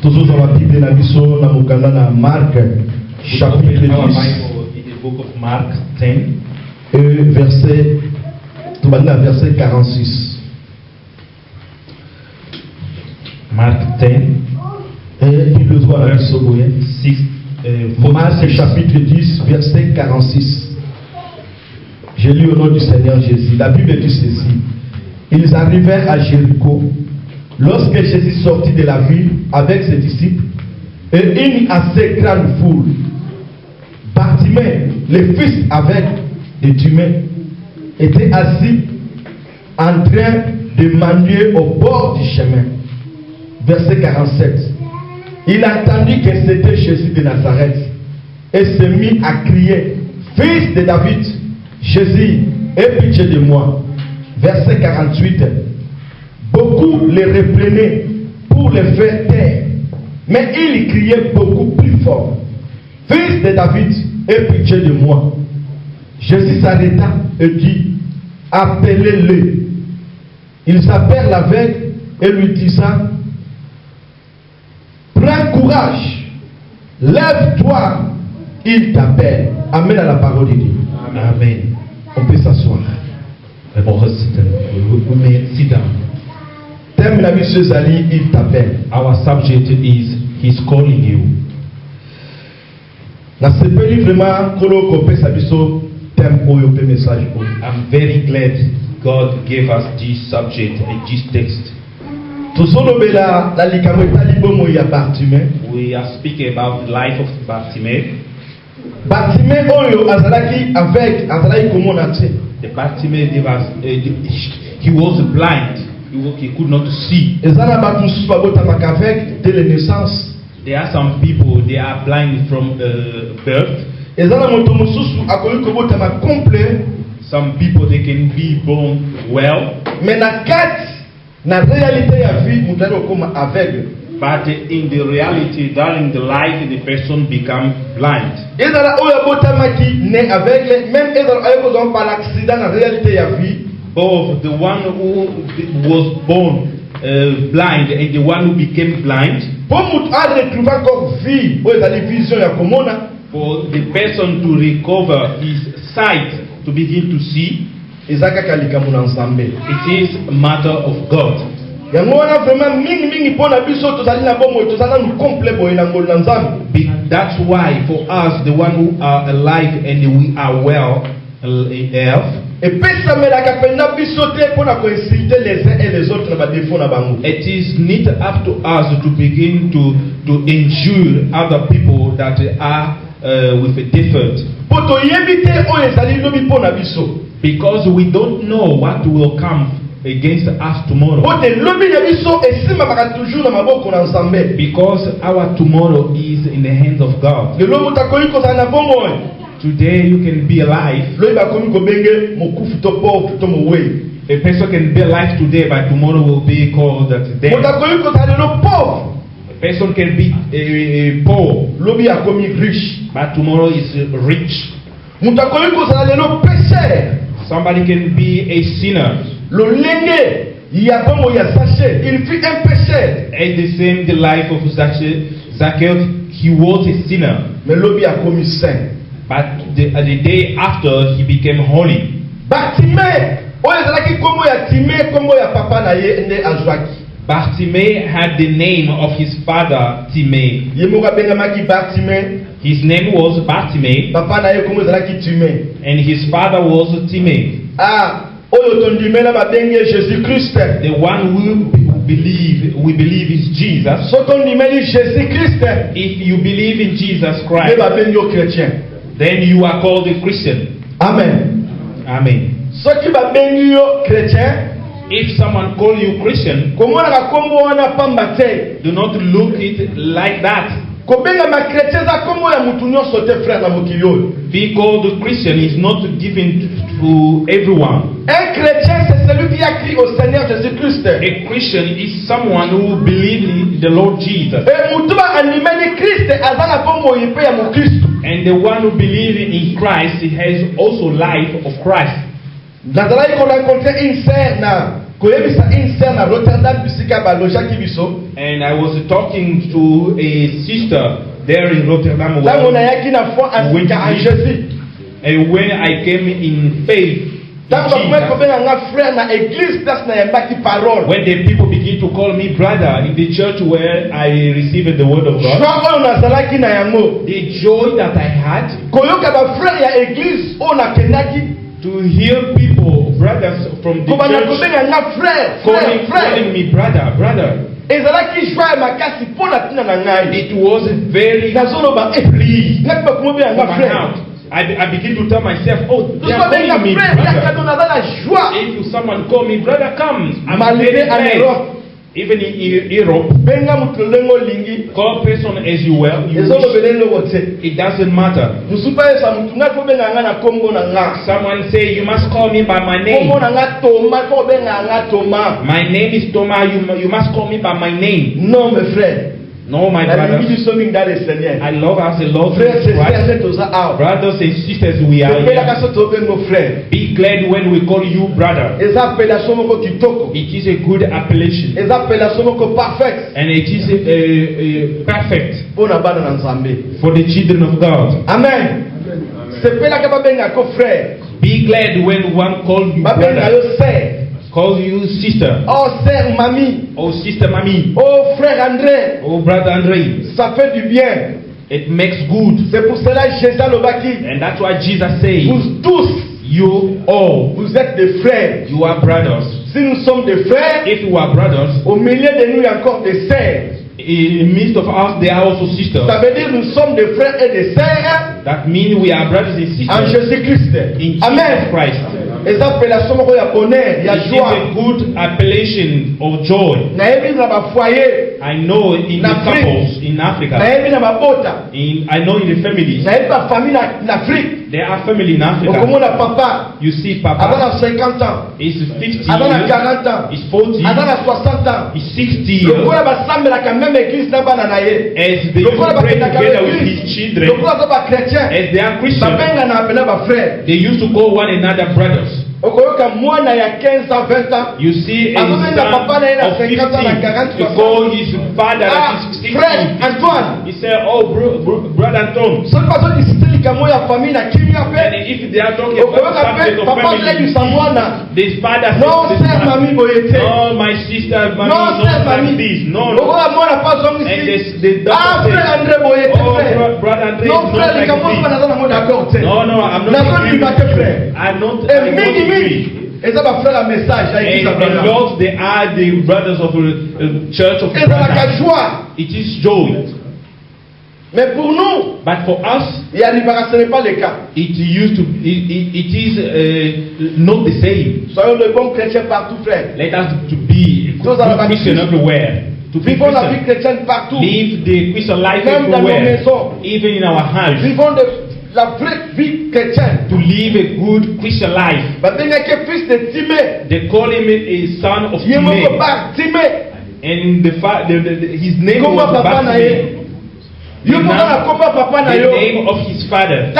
Toujours dans la Bible, dans Marc, chapitre 10. In the book of Mark 10. Verset 46. Mark 10. Marc chapitre 10, verset 46. Je lis au nom du Seigneur Jésus. La Bible dit ceci. Ils arrivèrent à Jéricho. Lorsque Jésus sortit de la ville avec ses disciples et une assez grande foule, Bartimée, le fils aveugle de Timée, était assis en train de mendier au bord du chemin. Verset 47. Il entendit que c'était Jésus de Nazareth et se mit à crier, Fils de David, Jésus, aie pitié de moi. Verset 48. Beaucoup le reprenaient pour le faire taire, mais il criait beaucoup plus fort, Fils de David, aie pitié de moi. Jésus s'arrêta et dit, appelez-le. Ils appellent l'aveugle et lui disant, prends courage, lève-toi, il t'appelle. Amen à la parole de Dieu. Amen. On peut s'asseoir. We may sit down. Thème la Monsieur Zali, il t'appelle. Our subject is He's calling you. La sepeli vraiment kolo kopé sabiso thème oyo pe message oyo. I'm very glad God gave us this subject and this text. Tozolobela la likambo etali bomo ya Bartimée. We are speaking about the life of Bartimée. Bartimée oyo azalaki avec azalaki komona te. The Bartimée he was blind. He could not see. Ezana batu susu babotamaka avec dès la naissance. There are some people they are blind from birth. Ezana moto mususu akoki kobotama complet. Some people they can be born well. Mais na kati na réalité ya vie mutali okoma aveugle. But in the reality, during the life, the person become blind. Ezala oyo botamaki né aveugle, même ezala oyo bozon par accident na réalité ya vie. Both the one who was born blind and the one who became blind. Pour retrouver encore vie, vision ya komona. For the person to recover his sight, to begin to see, it is a matter of God. That's why for us, the one who are alive and we are well in health, it is not up to us to begin to endure other people that are with a defect. Because we don't know what will come against us tomorrow. Because our tomorrow is in the hands of God. Today you can be alive. A person can be alive today, but tomorrow will be called dead. A person can be poor, but tomorrow is rich. Somebody can be a sinner. And the same the life of Zacchaeus, he was a sinner. But the day after he became holy. Bartimée had the name of his father Timée. His name was Bartimée, and his father was Timée. The one we believe is Jesus. If you believe in Jesus Christ, then you are called a Christian. Amen. Amen. If someone call you Christian, do not look it like that. Being called a Christian is not given to everyone. A Christian is someone who believes in the Lord Jesus. And the one who believes in Christ has also life of Christ. And I was talking to a sister there in Rotterdam. And when I came in faith, when the people begin to call me brother in the church where I received the word of God, the joy that I had to hear people, brothers from the church calling me brother. It was very free from my heart. I begin to tell myself, oh, they are calling me brother. If someone call me brother, come. I'm very glad. Even in Europe, call person as you will. It doesn't matter. Someone say you must call me by my name. My name is Thomas. You must call me by my name. No, my friend. No, my brothers. I love us a lot. Brothers and sisters, we are here. Be glad when we call you brother. It is a good appellation. And it is perfect for the children of God. Amen. Be glad when one calls you brother. Call you sister. Oh, sœur mamie. Oh, sister mamie. Oh, frère André. Oh, brother André. Ça fait du bien. It makes good. C'est pour cela que Jésus l'obaki. And that's why Jesus says, vous tous, you all, vous êtes des frères. You are brothers. Si nous sommes des frères, if you are brothers, au milieu de nous il y a encore des sœurs. In the midst of us, there are also sisters. Ça veut dire nous sommes des frères et des sœurs. That means we are brothers and sisters. En Jésus-Christ. In Amen. Jesus Christ. Et ça appellation il y a bonheur, il y a joie. joie. It is a good appellation of joy. I know in the couples in Africa. I know in the families. There are families in Africa. You see Papa. He's 50 years. He's 40. He's 60 years. As they pray together with his children. As they are Christians. They used to call one another brothers. You see a son of 50, you call his father that is 60. He said, oh, brother Anton. And if they are talking about the subject of family, this father says, no, my sister, mommy, not like this. No. And the doctor says, oh, brother Andre, not like this. No, I'm not agree with you. I'm not agree. And those they are the brothers of the church of Christ. It is joy. Mais pour nous, but for us, ce n'est pas le cas. It is not the same. Soyons de bons chrétiens partout, frère. Let us to be Christian everywhere. To be Vivons la vie chrétienne partout. Live the Christian life même everywhere. Dans nos maisons. Even in our house. Vivons la vraie vie chrétienne. To live a good Christian life. They call him a son of Timeh. And his name was Bartimaeus. The name of his father.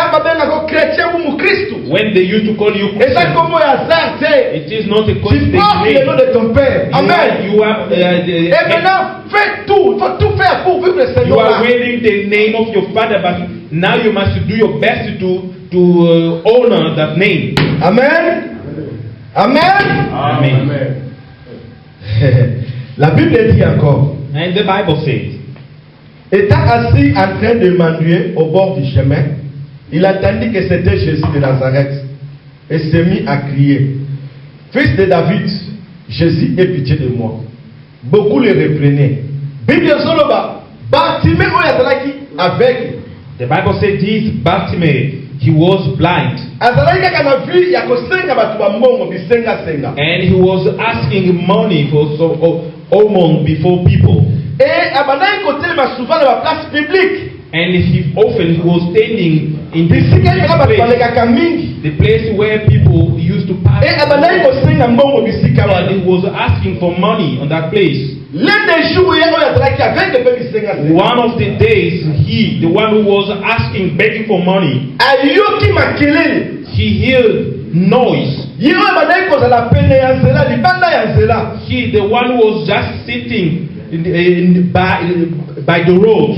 When they used to call you Christian, it is not a coincidence. Amen. You are you are wearing the name of your father, but now you must do your best to honor that name. Amen. Amen. Amen. La Bible dit encore. And the Bible says. Étant assis en train de m'ennuyer au bord du chemin, il attendit que c'était Jésus de Nazareth et s'est mis à crier, Fils de David, Jésus, aie pitié de moi. Beaucoup le reprenaient. The Bible said this Bartimaeus, he was blind. And he was asking money for almond before people. And he was standing in the place where people used to pass. And he was asking for money on that place. One of the days, the one who was asking, begging for money, he heard noise. He, the one who was just sitting by the road,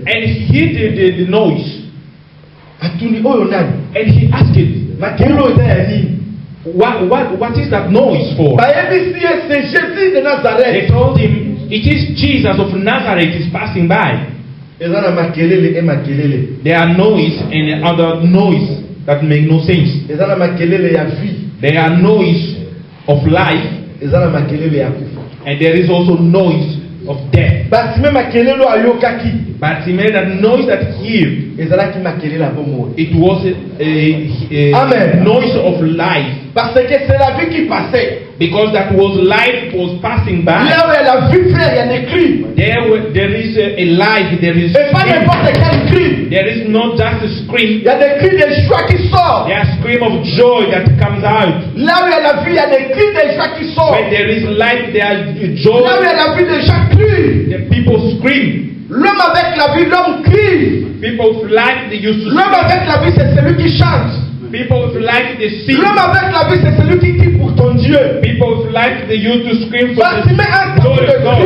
and he did the noise, and he asked it, what is that noise for? They told him, it is Jesus of Nazareth is passing by. There are noise and other noise that make no sense. There are noise of life, and there is also noise of death. But that noise that here, it was a noise of life. Because that was life was passing by. There is a life, there is scream. There is not just a scream. There is a scream of joy that comes out. When there is life, there is joy. The people scream. L'homme avec la vie, l'homme crie. People with life, they used to scream. L'homme avec la vie, c'est celui qui chante. People with life, they sing. L'homme avec la vie, c'est celui qui crie pour ton Dieu. People with life, they used to scream for the Lord of God.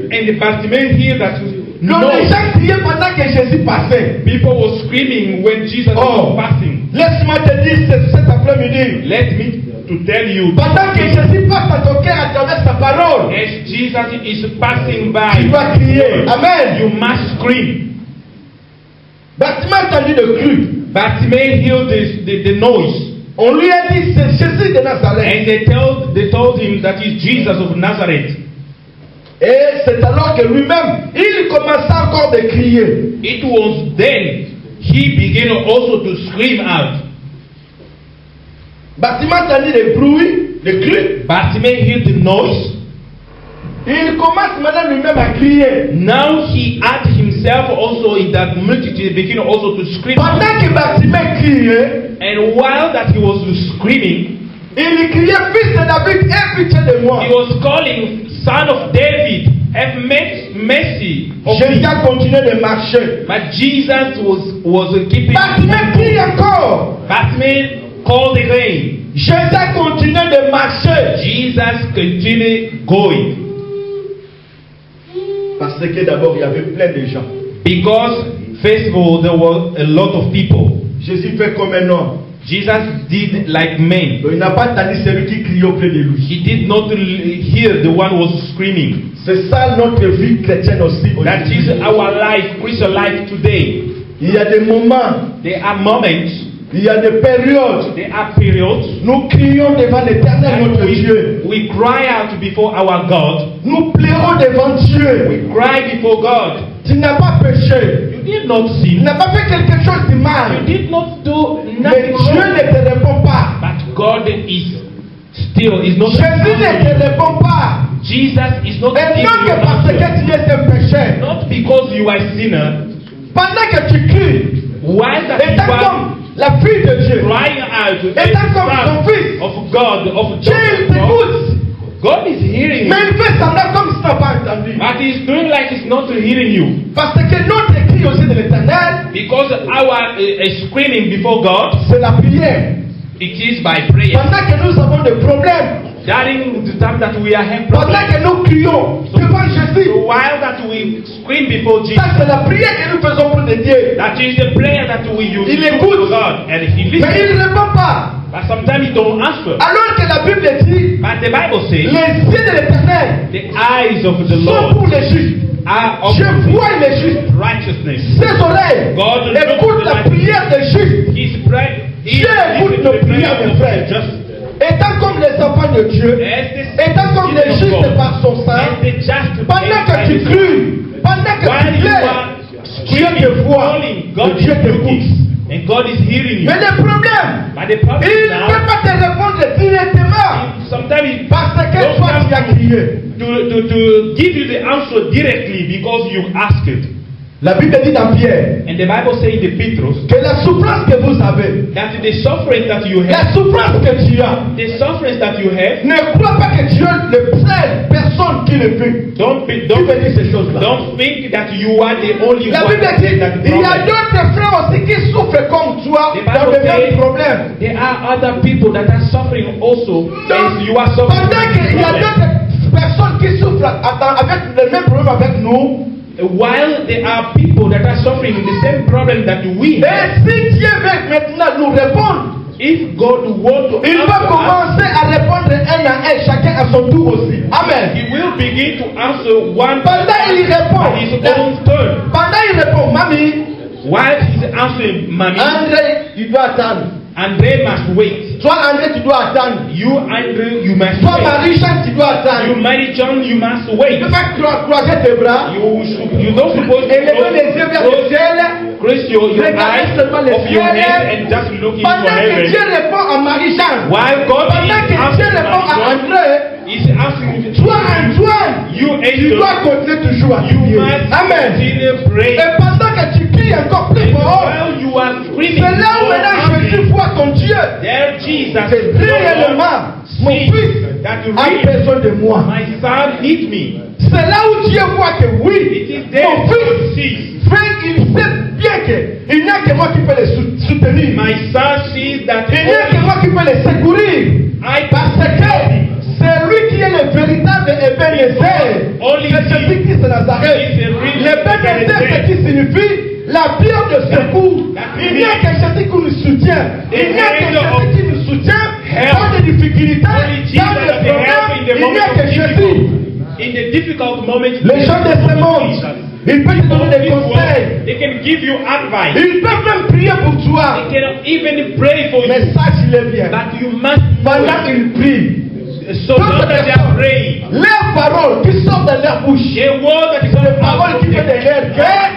And the Bartimaeus hear that. Non, les gens criaient pendant que Jésus passait. People were screaming when Jesus was passing. Laisse-moi te dire cet après-midi. Let me to tell you. Pendant que Jésus passe à ton cœur à travers sa parole. As Jesus is passing by. Tu dois crier. Amen. You must scream. Bartimaeus a entendu le cri. Bartimaeus heard the noise. On lui a dit c'est Jésus de Nazareth. And they told him that is Jesus of Nazareth. Et c'est alors que lui-même, il commença encore de crier. It was then he began also to scream out. Bartimaeus entendit le bruit, le cri. Bartimaeus heard the noise. Il commence maintenant lui-même à crier. Now he added himself also in that multitude, began also to scream. Pendant que Bartimaeus criait, and while that he was screaming, il criait, Fils de David, aie pitié de moi. He was calling, Son of David, have mercy on me. Jésus a continué de marcher. But Jesus was keeping. Bartimaeus crie encore. Bartimaeus called again. Jésus a continué de marcher. Jesus continued going. Parce que d'abord il y avait plein de gens. Because first of all there were a lot of people. Jésus fait comme un homme. Jesus did like men. Il n'a pas entendu celui qui criait auprès de lui. He did not hear the one who was screaming. C'est ça notre vie chrétienne aussi. That is our life, Christian life today. Il y a des moments. There are moments. Il y a des périodes. There are periods. Nous crions devant l'Éternel notre Dieu. We cry out before our God. Nous pleurons devant Dieu. We cry before God. Tu n'as pas péché. You did not sin. Tu n'as pas fait quelque chose de mal. You did not do nothing Mais Dieu wrong. ne te répond pas. But God is not. Jésus ne te répond pas. Jesus is not. Et non que parce que tu es un pécheur. Not because you are a sinner. Pendant que tu cries, while that étant comme la fille de Dieu, crying out, étant comme son fils, of God, of Dieu t'écoute. God is hearing you. Mais il fait semblant comme s'il n'a pas entendu. But he's doing like he's not hearing you. Parce que notre cri aussi de l'Éternel, because our screaming before God, c'est la prière. It is by prayer. Pendant que nous avons des problèmes, during the time that we are having pendant problems, que nous crions devant Jésus, so while that we scream before Jesus, ça c'est la prière que nous faisons pour Dieu. That is the prayer that we use il écoute, God, and he listens. Mais il ne répond pas. But sometimes he don't answer. Alors que la Bible dit, but the Bible says, les yeux de l'Éternel, the eyes of the sont Lord pour les justes. Je vois les justes. Righteousness. Ses oreilles écoutent la prière des justes. Dieu écoute nos prières des frères. Étant comme les enfants de Dieu, étant comme les justes par son sang, pendant que tu cries, pendant que tu pleures, Dieu te voit, Dieu t'écoute. And God is hearing you. Mais le problème, il ne peut pas te répondre directement. Sometimes parce que toi tu as crié. To give you the answer directly because you asked it. La Bible dit dans Pierre, and the Bible says in Petrus, que la souffrance que vous avez, that the suffering that you have, la souffrance que tu as, the suffering knowledge that you have. Ne crois pas que tu es le seul personne qui le fait. Don't think that you are the only La one Bible that dit, has that il y a problem. d'autres frères aussi qui souffrent comme toi The dans Bible le même says problème. there are other people that are suffering also, Donc, as you are suffering. pendant qu'il y a d'autres personnes qui souffrent avec le même problème avec nous, While there are people that are suffering the same problem that we have, et si Dieu veut maintenant nous répondre, if God wants to il va answer us, commencer à répondre un à un, chacun à son tour aussi. Amen. He will begin to answer one Pendant il répond, at his own turn. pendant il répond, mamie, While he's answering, Mommy, André, il doit attendre. André must wait. Toi, André, tu dois attendre. You, Andrew, you must Toi, wait. Marie-Jean, tu dois attendre. You, Mary John, you must Tu wait. ne peux pas croiser tes bras. You don't suppose Et lever les yeux vers le ciel. Cross your Regardez eyes seulement le of your ciel. head and just look into Pendant que Dieu heaven. répond à Marie-Jean. While God Pendant is que Dieu répond à answering, André. He's asking Toi, Antoine, you tu dois continuer toujours à you prier. must Amen. continue praying. Et pendant que tu cries encore plus And fort, while you are screaming, c'est là où maintenant Jésus voit ton Dieu. there Jesus, C'est réellement, mon fils that you a really, besoin de moi. my son needs me. C'est là où Dieu voit que It oui, is there mon God fils, sees. frère, il sait bien qu'il n'y a que moi qui peux le soutenir. My son sees that Il n'y a que moi qui peux le secourir. Parce que c'est lui qui est le véritable Ebenezer. C'est Jésus-Christ de Nazareth. L'Ebenezer, c'est qui signifie la pierre de secours. Il n'y a que Jésus qui nous soutient. Il n'y a que Jésus qui nous soutient dans les difficultés, dans les problèmes. Il n'y a que Jésus. In the difficult moments, Les gens de ce monde, ils peuvent te donner des conseils. they can give you advice. Ils peuvent même prier pour toi. They can even pray for Mais you. sache-le bien. But you must Pendant know qu'ils prient, so long that they are praying. leurs paroles qui sortent de leur bouche, The word that is c'est des out paroles of qui viennent de leur cœur,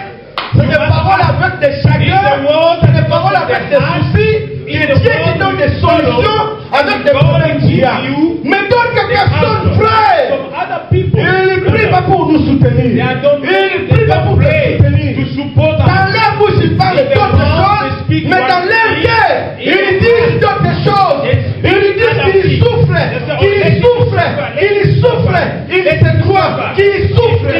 c'est des paroles avec des chagrins, c'est des paroles avec des soucis, et Dieu qui donne des solutions avec des problèmes qu'il y a. Mais d'autres personnes prient. Some other people, Ils ne prient pas pour nous soutenir. Ils ne prient pas pour te soutenir. to support us. Dans leur bouche, ils parlent d'autres choses, mais dans leur cœur, ils disent d'autres choses. Ils disent qu'ils souffrent, qu'ils souffrent, qu'ils souffrent, ils se croient qu'ils souffrent.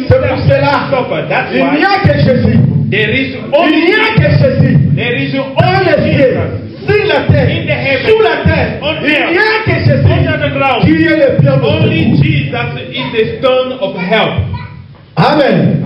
C'est pour cela, il n'y a que Jésus. There is Il only n'y a que Jésus. There is Dans les only cieux, Jesus. sur la terre, sous la terre, il n'y a que Jésus Under the ground. qui est le pierre de Only secours. Jesus is the stone of help. Amen.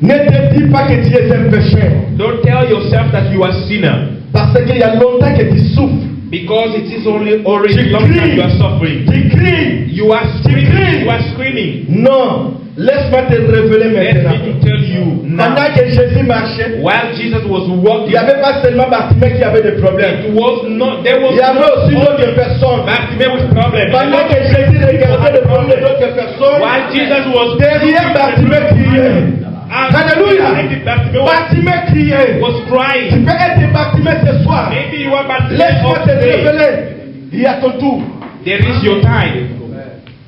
Ne te dis pas que tu es un pécheur. Don't tell yourself that you are a sinner. Parce qu'il y a longtemps que tu souffres. Because it is already Tu long time cries. you are suffering. Tu cries. You are screaming. You are screaming. Non. Laisse-moi te révéler Let maintenant. me to tell you now. Pendant que Jésus marchait, While Jesus was il walking, n'y avait pas seulement Bartimée qui avait des problèmes. it was not. There was Il y avait aussi only d'autres personnes. Bartimaeus with problems. Pendant que Jésus regardait le problème d'autres personnes, While Jesus was derrière Bartimée criait. Alléluia. Bartimée criait. Was Tu crying. peux être Bartimée ce soir. Maybe you are Bartimaeus Laisse-moi te today. révéler. Il y a ton tour. There is your time.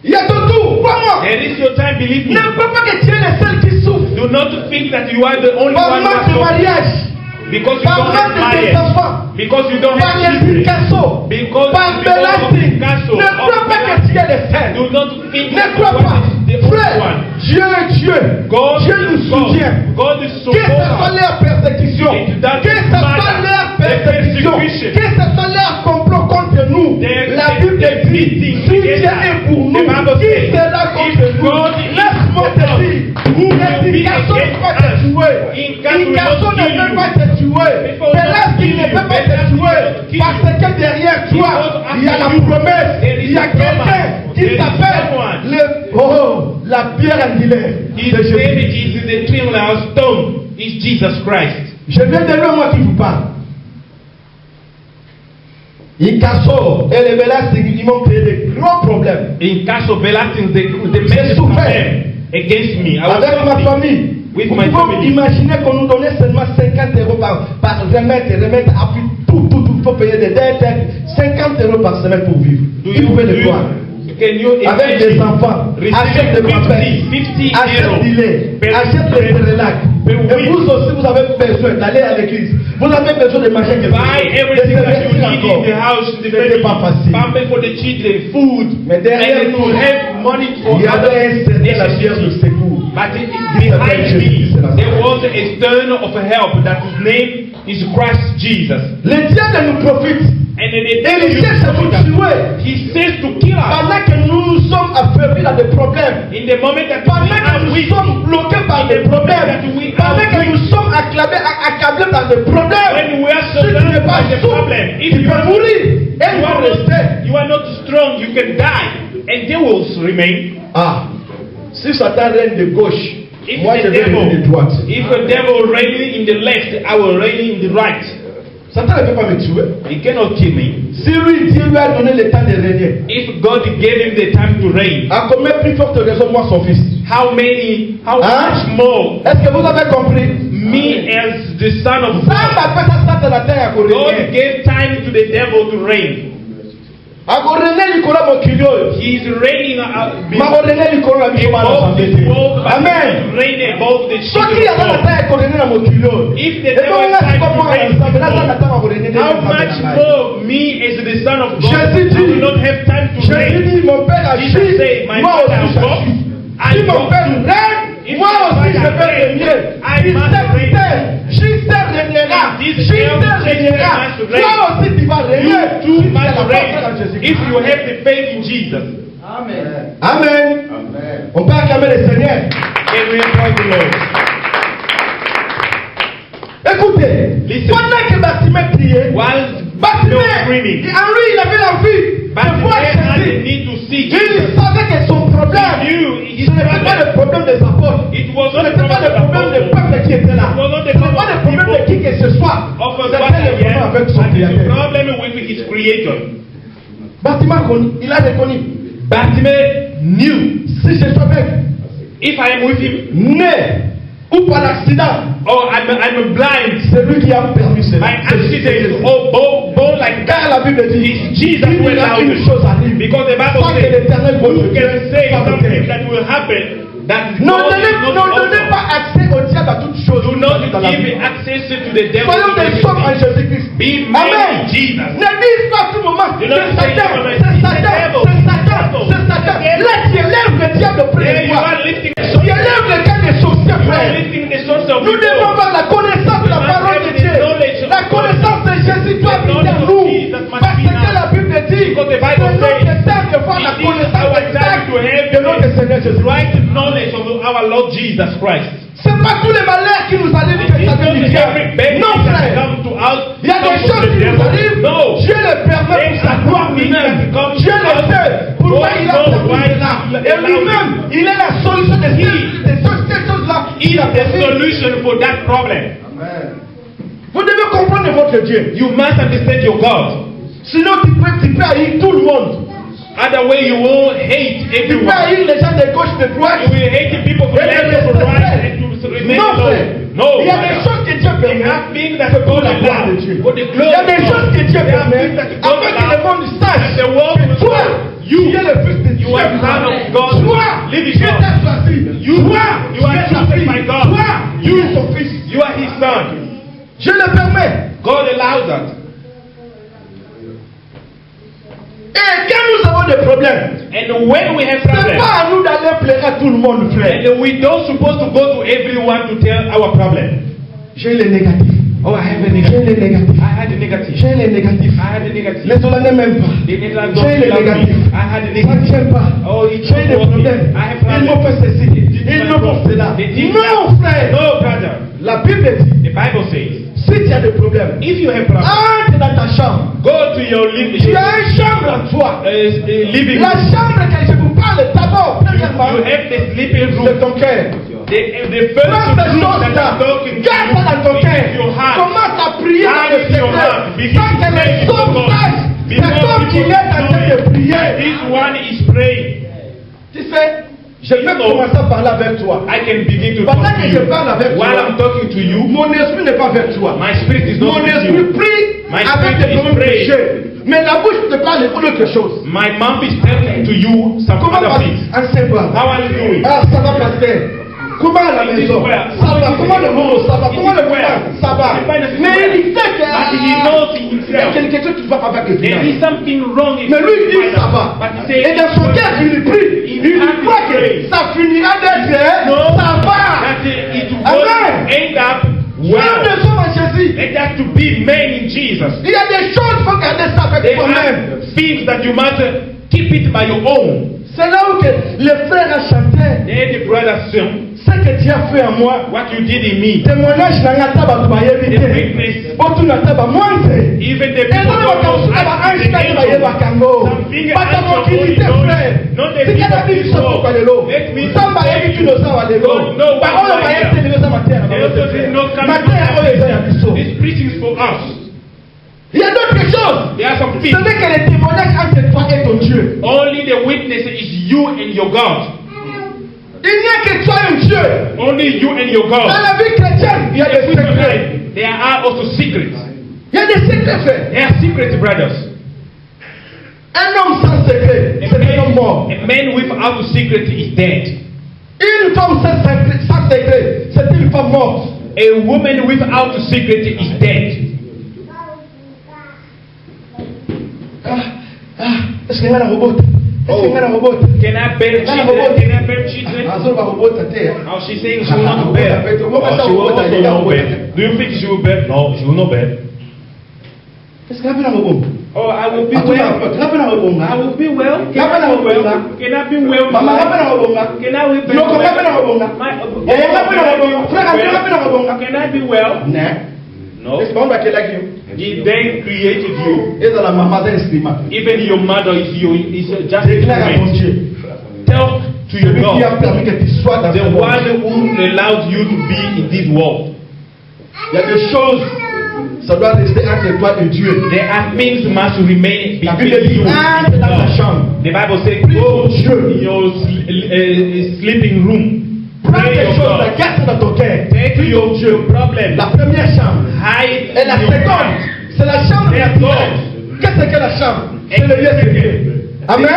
Il y a ton tour. Crois-moi. There is your time. Believe me. Ne peux pas que tu es le seul qui souffre. Do not think that you are the only Par one manque de who mariage. because you Par don't have manque de marriage. enfants. Because you don't Par have children. l'éducation. Because Par because of belasting. castle. Ne crois pas que tu es le seul. Do not think Ne that crois you pas. are the only Frère, one. Dieu est Dieu. God Dieu nous is God. soutient. God is Que ce soit support. leur persécution. It doesn't Que ce soit matter. leur The persécution. persecution. Que ce soit leur complot contre nous. La Bible dit, si Dieu est pour nous, qui sera contre nous? Laisse-moi te dire, l'éducation ne peut pas te tuer. L'éducation ne peut pas te tuer. Belasting ne peut pas te tuer. Parce que derrière toi, il y a la promesse. Il y a quelqu'un qui s'appelle la pierre angulaire. His C'est Jésus. name is the triangular stone. Is Jesus Christ. Je viens de loin, moi qui vous parle. Incasso et les Belasting, ils m'ont créé de grands problèmes. In case of Belasting, they J'ai made a souffert. problem against me. I was Avec ma suffering famille. with Vous my pouvez family. imaginer qu'on nous donnait seulement 50 € par remettre, appui, tout, il faut payer des dettes, 50 € par semaine pour vivre. Vous pouvez le voir. Can you Avec des enfants, achète des pampers, 50 achète euros du lait, achète des relax, Et vous aussi, vous avez besoin d'aller à l'église. Vous avez besoin de manger quelque chose. Buy everything that you need in the house, in the family. Pamper for the children, food. Mais derrière nous, have money for il y avait un certain lavière de secours. But behind me, there was a stone of help that his name is Christ Jesus. Le diable nous profite. And then the Il cherche à nous tuer. He says to kill us. Pendant que nous sommes affaiblis dans des problèmes. In the moment that pendant que nous sommes bloqués par des problèmes. Pendant que nous sommes accablés par des problèmes. When we are si tu n'es pas souple, tu peux mourir. Et you are not strong, you can die. And they will remain. Ah. Si Satan règne de gauche, moi je vais régner de droite. If the devil reigning in the left, I will reign in the right. Satan ne peut pas me tuer. He cannot kill me. Si lui, Dieu lui a donné le temps de régner. If God gave him the time to reign. À combien plus forte raison moi son fils? How much more? Est-ce que vous avez compris? Me as the son of God. God gave time to the devil to reign. He is reigning above the world, Amen. reigning above the children of God. If the devil has time to reign, how much more me as the son of God, I will not have time to reign. Jesus said, my father has got, I got. Moi aussi je vais régner. Jésus régnera. Toi aussi tu vas régner. You too must reign. If you have the faith in Jesus. Amen. Amen. Amen. On peut acclamer le Seigneur. And we applaud the Lord. Écoutez, pendant que Bartimée priait, Bartimée, en lui il avait l'envie de voir Jésus. Il savait que son problème, ce n'était pas le problème des apôtres, ce n'était pas le problème des peuples qui étaient là, ce n'était pas le problème de qui que ce soit, c'était le problème avec son Créateur. Bartimée, il a reconnu. Bartimée knew, si je suis avec, if I am with him, né ou par l'accident, oh I'm blind, c'est lui qui a permis cela. My accident, oh born like that. La Bible dit, Jesus will allow une chose arrive. Because the Bible says, who can say something that will happen? That non, donnez pas accès au diable à toutes choses. Do not give access to the devil. Soyons des hommes en Jésus-Christ. Amen. Jesus. Ne dis pas à tout moment, c'est Satan. Là, tu élèves le diable auprès de toi. Tu élèves le cas des sorciers, frère. Nous devons avoir la connaissance de la parole de Dieu. La connaissance de Jésus doit habiter en nous. Parce que la Bible dit que notre temps de voir la connaissance exacte de notre Seigneur Jésus. Right knowledge of our Lord Jesus Christ. Ce n'est pas tous les malheurs qui nous arrivent que ça vient du diable. Non, frère. Il y a des choses qui nous arrivent. Dieu le permet pour sa gloire lui-même. Dieu le fait. Pourquoi il a permis cela? Et lui-même, il est la solution de ces choses-là. He is the solution for that problem. Amen. Vous devez comprendre votre Dieu. You must understand your God. Sinon, tu peux haïr tout le monde. Other way you will hate everyone. Tu peux haïr les gens de gauche, de droite. You will hate the people from left to right and to remain alone. No. Il y a des choses que Dieu permet. Il y a des choses que Dieu permet. Afin que le monde sache que toi, tu es le fils de Dieu. You are son of God. Toi, living Dieu t'a choisi. You are chosen by God. Toi, tu es son fils. You are his son. Je le permets. God allows that. Et quand nous avons des problèmes, and when we have c'est problems, pas à nous d'aller plaire à tout le monde, frère. And we don't supposed to go to everyone to tell our problem. J'ai les négatifs. Oh, I have a negative. J'ai les négatifs. I had a negative. J'ai les négatifs. I had a negative. Les Hollandais n'aiment pas. The Netherlands J'ai les don't love négatifs. me. I had a Ça ne negative. tient pas. Oh, it's J'ai des not working. problèmes. I have Ils m'ont problems. fait ceci. Ils m'ont fait cela. Non, frère. No, brother. La Bible dit, The Bible says, si tu as des problèmes, if you have problems, entre dans ta chambre. go to your living Tu as une chambre en toi. living La room. chambre que je vous parle d'abord, premièrement, You have the sleeping c'est room. ton cœur. The first room that I'm talking to garde ça dans ton is cœur. your heart. Commence à prier dans le Hide your secret. heart. Begin Sans que to pray les to autres God. sachent. C'est comme qu'il est en train de prier. This one is praying. Tu sais, je peux commencer à parler avec toi. I can begin to talk Pendant to que je parle avec you. While toi, I'm talking to you, mon esprit n'est pas avec toi. my spirit is not Mon with esprit you. prie My avec spirit des is problèmes praying. péchés. Mais la bouche te parle d'autre chose. My mouth is telling to you some Comment other va things. Anseigne-moi. How are you doing? Ah, ça va, pasteur. Comment à la maison? Ça va. Comment le monde? Ça va. Comment le frère? Ça va. Mais il sait qu'il y a quelque chose qui ne va pas avec le There is something wrong in mais lui il dit ça va. Et dans son cœur, il prie. Il croit que ça finira d'être ça va. Amen. End up well. It has to be men in Jesus. Il y a des choses qu'il faut garder ça avec toi-même. Things that you must keep it by your own. C'est là où que les frères a chanté. And the brothers sing. Ce que tu as fait en moi. What you did in me. Témoignage n'a pas taba tu éviter. Otu na taba mointe. Even the people who are this preaching is for us. Il y a d'autres choses. There are some things. Ce n'est que les témoignages entre toi et ton Dieu. Only the witness is you and your God. Il n'y a que toi et Dieu. Only you and your God. Dans la vie chrétienne, il y a des secrets. There are also secrets. Il y a des secrets, frères. There are secrets, brothers. Un homme sans secret, c'est un homme mort. A man without a secret is dead. Une femme sans secret, c'est une femme morte. A woman without a secret is dead. Est-ce qu'il y a un robot? Est-ce qu'il y a un robot? Can I bear children? Can I bear children? Oh, she's saying she will not bear. Oh, she will also not bear. Do you think she will bear? No, she will not bear. Est-ce qu'il y a un robot? Oh, I will be well. I will be well. Can I be well? Can I be well? Can I be well? Can I be well? No. He then created you. Even your mother is just a man. Tell to your God, the one who allows you to be in this world. Il y a des choses, ça doit rester entre toi et Dieu. There are things must remain between you and God. The Bible says, go in your sleeping room. Prends des choses, garde dans ton cœur. Take your problem. La première chambre. Hide. Et la seconde, c'est la chambre de la prière. Qu'est-ce que la chambre? C'est le lieu secret. Amen.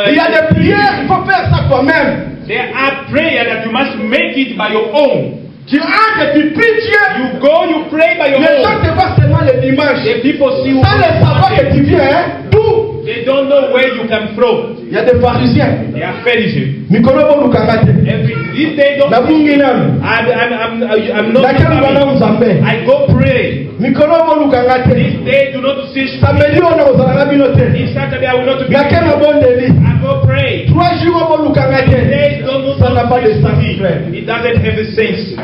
Il y a des prières, il faut faire ça toi-même. There are prayers that you must make it by your own. Tu entres et tu pries Dieu. You go, you pray by your own. Les gens te voient seulement les dimanches. The people see you. Sans le savoir que tu viens, d'où? They don't know where you come from. Il y a des pharisiens. They are Pharisees. These days don't. I'm not. I go pray. These days do not see. This Saturday I will not be. I go pray. 3 jours These days don't. Ça n'a pas de sens. It doesn't have a sense.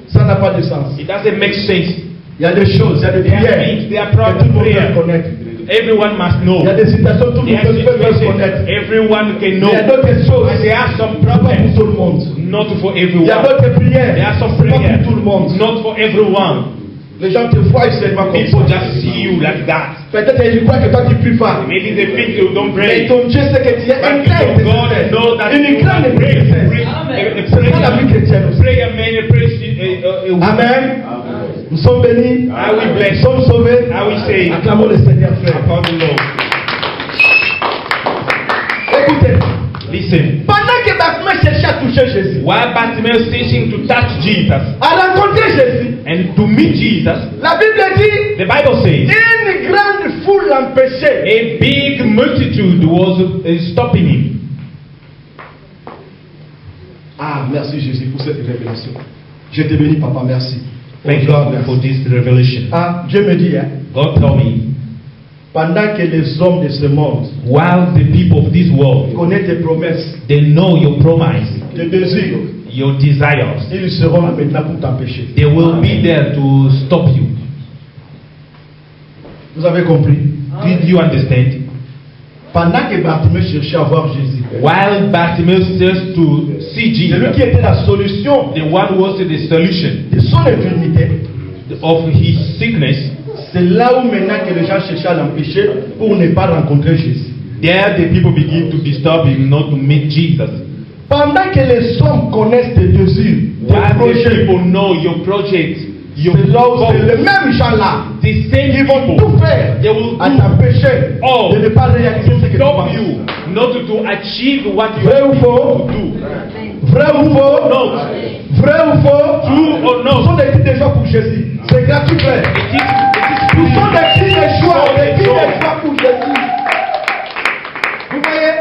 Ça n'a pas de sens. It doesn't make sense. Il y a des choses, il y a des prières. They are proper prayer. Everyone must know. Il y a des situations tout le monde peut connaître. Everyone can know. Il y a d'autres choses. And there are some Pas problems. pour tout le monde. Not for everyone. Il y a d'autres prières. There are some Pas prayers. pour tout le monde. Not for everyone. Les gens te voient seulement comme People ça. just see you like that. Peut-être qu'ils croient que toi tu pries pas. Maybe they think you don't Mais pray. ton Dieu sait que tu es un But grand God knows that une grande prayer. C'est ça la vie chrétienne aussi. Prayer man, Amen. Nous sommes bénis. Are we blessed? Nous sommes sauvés. Are we saved? Acclamons le Seigneur, frère. Upon the Lord. Écoutez. Listen. Pendant que Bartimée cherchait à toucher Jésus, While Bartimaeus is searching to touch Jesus à rencontrer Jésus, and to meet Jesus, la Bible dit, the Bible says une grande foule l'empêchait. a big multitude was stopping him. Ah, merci Jésus pour cette révélation. Je te bénis, papa, merci. Thank God for this revelation. Ah, Dieu me dit, hein, God told me, pendant que les hommes de ce monde while the people of this world, connaissent tes promesses, they know your promise, tes désirs, your desires, ils seront là maintenant pour t'empêcher. they will be there to stop you. Vous avez compris? Did you understand? Pendant que Bartimée cherchait à voir Jésus, While Bartimaeus searched to see celui qui Jesus, était la solution the one who was the solution de son infirmité, of his sickness, c'est là où maintenant que les gens cherchaient à l'empêcher pour ne pas rencontrer Jésus. there the people begin to disturb him not to meet Jesus. Pendant que les hommes connaissent tes désirs, tes While the projets, people know your project, your c'est là où c'est goals, les mêmes gens là the same Ils vont people, tout faire they will à do t'empêcher all de ne pas réaliser ce que tu stop penses. you not to achieve what you Vrai are ou faux? to do. Vrai ou faux? No. Vrai ou faux? True or Ce no? sont des guides de choix pour Jésus. C'est gratuit, frère. It is Ce free. sont des guides de choix. So Des guides de joy. choix pour Jésus. Vous voyez?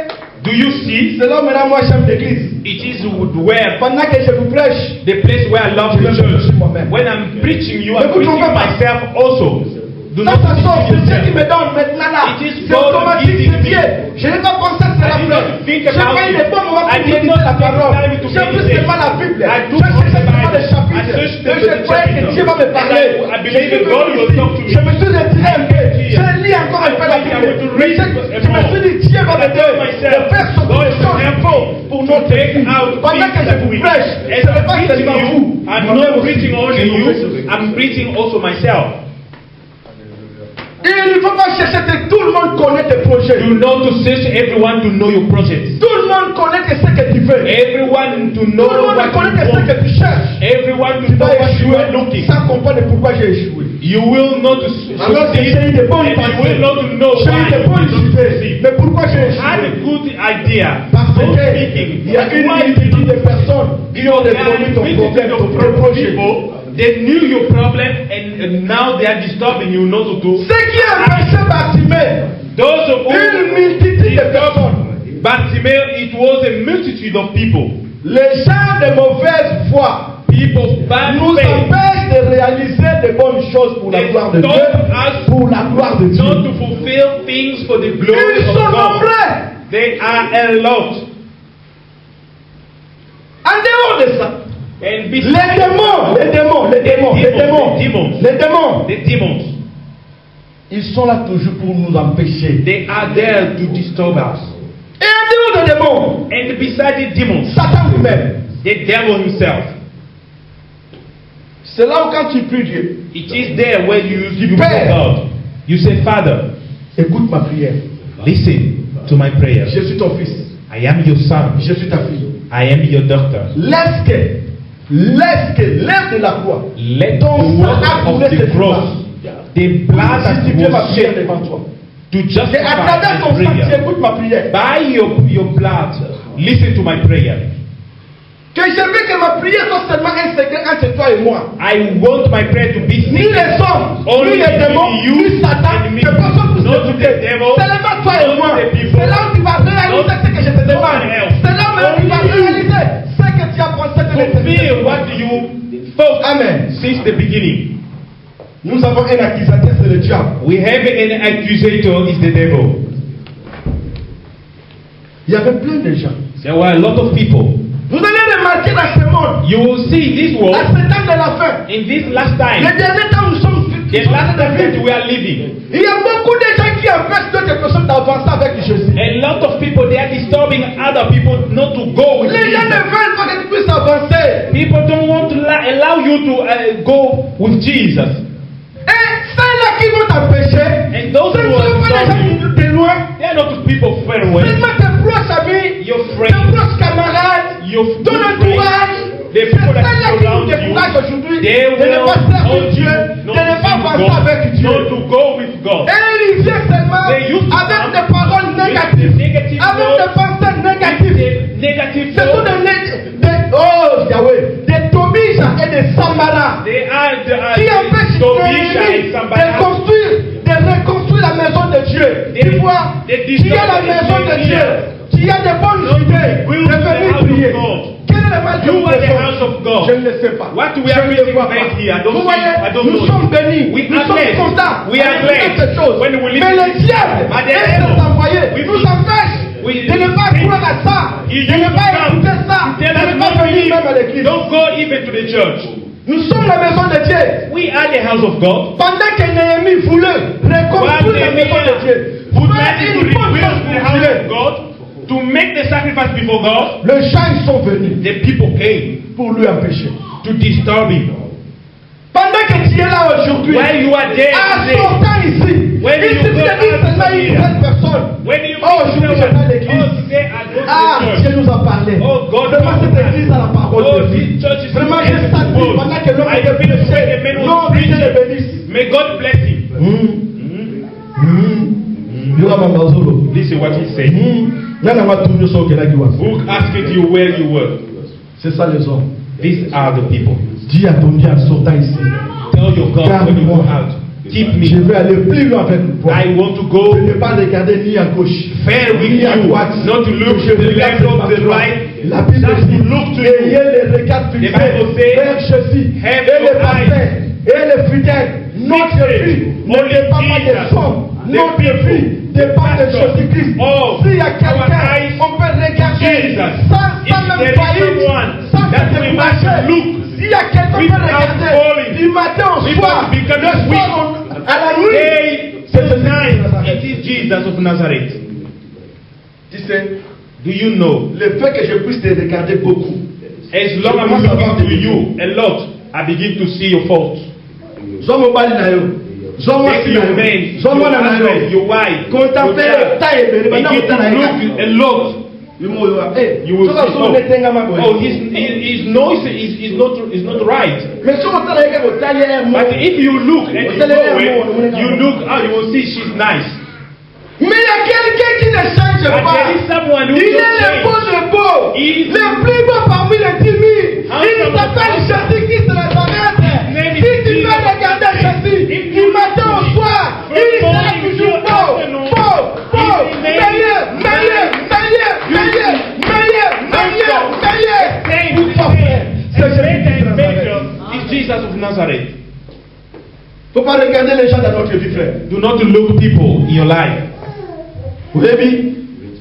Do you see? C'est là maintenant moi chef d'église. It is where Pendant que je vous prêche, the place where I love je the me church. prêche moi-même. When I'm preaching you, Mais I'm vous preaching trouvez pas? myself also. Do ça, not ça sort. deceive C'est Dieu qui me yourself. donne maintenant là. It is C'est God automatique, giving c'est me. Dieu. Je n'ai pas pensé à I cela, did frère. not think J'ai about pas eu it. les bons moments I pour did méditer not la take parole. time to J'ai plus meditate. seulement la Bible. I do J'ai read the seulement Bible. les chapitres. I searched Et the je croyais que chapter. Dieu va me parler. I believe that God will talk to me. Je me suis retiré un peu. Je lis encore un peu la I Bible. want to read Je me suis dit, Dieu va m'aider. De faire sortir les choses pour notre vie. Pendant que je vous prêche, ce n'est pas seulement vous. I'm not preaching only you, I'm preaching also myself. Il ne faut pas chercher que tout le monde connaisse tes projets. Do not to search everyone to know your projects. Tout le monde connaît que ce que tu veux. Everyone to know Tout le monde what connaît que you ce want. que tu cherches. Everyone to Tu know vas what you are échouer looking. sans comprendre pourquoi j'ai échoué. You will not Alors que succeed, j'ai eu de bonnes and you pensées. will not know J'ai eu why de you bonnes did not idées. succeed. Mais pourquoi j'ai Had échoué? a good idea. Parce Not que speaking. il y a une Why did multitude de you personnes qui ont They déconnu are ton visiting problème, the ton projet. people. They knew your problem and now they are disturbing you not to do. Ce qui a empêché Bartimée, Those of une multitude de personnes, Bartimaeus, it was a multitude of people. les gens de mauvaise foi, People bad nous faith. empêchent de réaliser de bonnes choses pour la They gloire de stop Dieu. us Pour la gloire de Dieu. not to fulfill things for the glory Ils of sont God. nombreux. They are a lot. En dehors de ça, And les démons, the demons, ils sont là toujours pour nous empêcher. they are there to disturb us. Et en dehors des démons, And beside the demons, Satan lui-même. the devil himself. C'est là où quand tu pries Dieu, It is there where you Père. pray God. You say, Father, écoute ma prière. listen to my prayer. Je suis ton fils. I am your son. Je suis ta fille. I am your daughter. Lève de la croix. Let Ton the sang work a of coulé the cette cross, croix. the blood that Justifier ma was prière shed devant toi. to Et à justify travers ton my sang, tu prayer. écoutes ma prière. By your blood, listen to my prayer. Que je veux que ma prière soit seulement un secret entre toi et moi. I want my prayer to be Ni secret. les hommes, Only ni les démons, between you ni Satan, and me. que personne puisse Not t'écouter. the devil, Seulement toi et not moi. the people, C'est là où tu vas réaliser not ce que je te demande. someone else. C'est là où tu vas Only you. réaliser ce que tu as pensé de Fulfill l'éternité. what you thought Amen. since the beginning. Nous avons un accusateur, c'est le diable. We have an accusator, is the devil. Il y avait plein de gens. There were a lot of people. Vous allez remarquer dans ce monde, You will see this à world ce temps de la fin, in this last les time, derniers temps où nous sommes the last time that we are living. il y a beaucoup de gens qui empêchent d'autres personnes d'avancer avec Jésus. A lot of people, they are disturbing other people not to go with Les gens ne Jesus. veulent pas que tu puisses avancer. People don't want to allow you to go with Jesus. Et ceux-là qui vont t'empêcher, And those ce ne who sont pas are les gens stopping, de loin, they are not the people far away. seulement tes proches amis, Your tes friends, proches camarades, your ton good entourage. friends, C'est the people that ceux-là qui nous surround you, découragent aujourd'hui de they ne will pas servir hold Dieu, you de not ne pas to avancer avec go, Dieu. not to go with God. Et ils viennent seulement They used to avec come des paroles négatives, negative avec words, des pensées négatives. Negative Ce sont thoughts. oh Yahweh, des Tobija et des Sambara They are qui empêchent Tobisha and de Sanballat. construire, de reconstruire la maison de Dieu. Tu vois, tu as la maison de Dieu, tu as des bonnes idées, build de the venir house of prier. God. Quel est le mal que You nous are the faisons? house of God. Je ne le sais pas. What we Je are ne le reading vois pas. back here, I don't Vous see, voyez, I don't nous know. sommes bénis, We nous are sommes blessed. contents. We are avec blessed. cette chose. When we Mais listen- le diable But the et ses devil, envoyés we- nous empêchent we- de ne pas we- croire à ça, He de ne used pas to come. écouter ça, de Tell us ne pas not to venir même à leave. l'église. Don't go even to the church. Nous sommes la maison de Dieu. We are the house of God. Pendant que Néhémie voulait reconstruire la maison de Dieu, Would faire like to une bonne rebuild chose the pour house Dieu, of God, to make the sacrifice before God, les gens ils sont venus the people came pour lui empêcher. to disturb him. Pendant que tu es là aujourd'hui, When you are there en today, sortant ici, When il you suffit go de dire out seulement une here, seule personne. when you Oh, je meet vais someone, à l'église. oh, today I go to Ah, the Dieu church. nous a parlé. Oh, God Vraiment, knows cette that. église a la parole Oh, de this Dieu. church is Vraiment, so j'ai senti beautiful. pendant que l'homme I était feel when the prêché. man was Non, Dieu le preaching. bénisse. May God bless him. Listen what he said. Who asked you where you were? C'est ça les hommes. These are the people. Dis à ton Dieu en sortant ici. Tell your God when you go out. Keep me. Je vais aller plus loin avec toi. I want to go. Ne pas regarder ni à gauche. Fair with ni à you. droite. Not to look to the left or the right. La Bible Just dit to look to ayez you. les regards fixés vers Jésus. have Et les your pasteurs eyes. et les fidèles. Notre vie ne dépend pas des hommes. Notre vie dépend de Jésus-Christ. S'il y a quelqu'un, on peut regarder sans même faillir, sans se décourager. S'il y a quelqu'un qui peut regarder du matin au soir, le soir à la nuit, c'est Tonight, it is Jesus of Nazareth. Tu sais, do you know? Le fait que je puisse te regarder beaucoup, as long as I'm looking to you a lot, I begin to see your faults. Take your men, your wife, your child. Begin to look a lot. You will see, oh, his noise is not right. But if you look at his way, you will see she's nice. Mais il y a quelqu'un qui ne change pas. Il est le beau de beau. Le plus beau parmi les 10 000. Il s'appelle Jésus-Christ de Nazareth. Si tu veux regarder Jésus du matin au soir, il sera toujours beau. Meilleur. Jesus of Nazareth. Faut pas regarder les gens dans notre vie, frère. Do not look people in your life. Vous avez vu?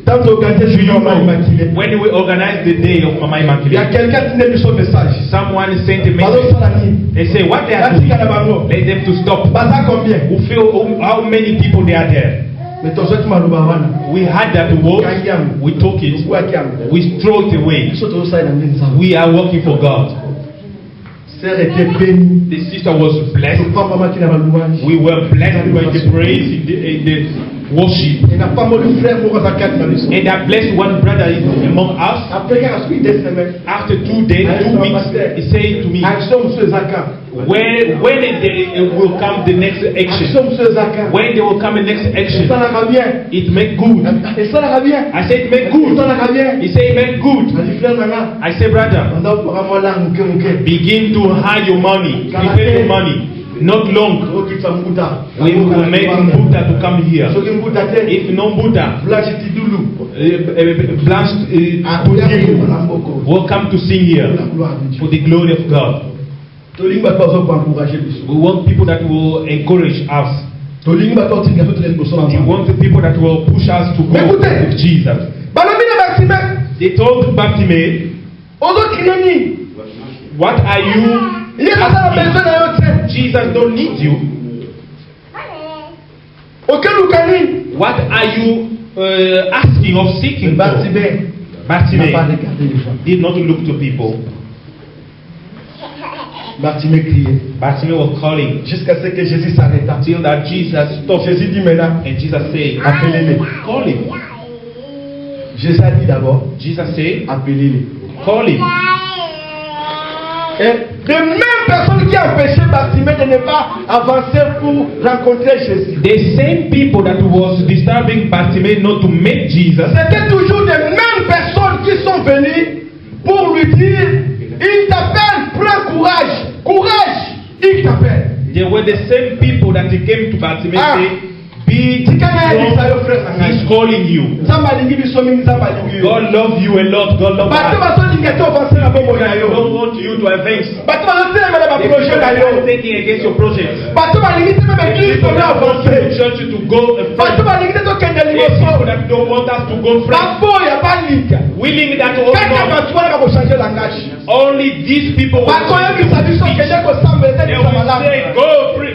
When we organize the day of Mama il y a Immaculée, quelqu'un qui n'est plus son message. someone sent a message. They say what they are doing. Let them to stop. Combien? Who feel how many people they are there. We had that word. We took it. We throw it away. We are working for God. The sister was blessed. We were blessed by the praise in the worship. And I blessed one brother among us. After 2 days, 2 weeks, he said to me, when it will come the next action, when there will come the next action, it make good. I said, make good. He said, make good. I said, brother, begin to hide your money, prepare your money. Not long, we will make Buddha to come here. If no Buddha, will come to sing here for the glory of God. We want people that will encourage us. We want the people that will push us to go with Jesus. They told Bartimaeus, what are you? Jesus don't need you. What are you asking or seeking for? Bartimaeus did not look to people. Bartimaeus was calling jusqu'à ce que Jésus s'arrêta. Till that Jesus stopped. Jésus dit maintenant, and Jesus said, appelez-les. Call him. Jésus a dit d'abord, Jesus said, appelez-les. Call him. Et de même personne qui a empêché Bartimaeus de ne pas avancer pour rencontrer Jésus. The same people that was disturbing Bartimaeus not to meet Jesus. C'était toujours les mêmes personnes qui sont venues pour lui dire, il t'appelle, prends courage, courage, il t'appelle. They were the same people that came to Bartimaeus say, be strong, he's calling you. God loves you a lot. God loves us. Don't want you to advance. They are taking against your project. They want the church to go front. People that don't want us to go front. Willing that only these people will speak. They will say, go pray.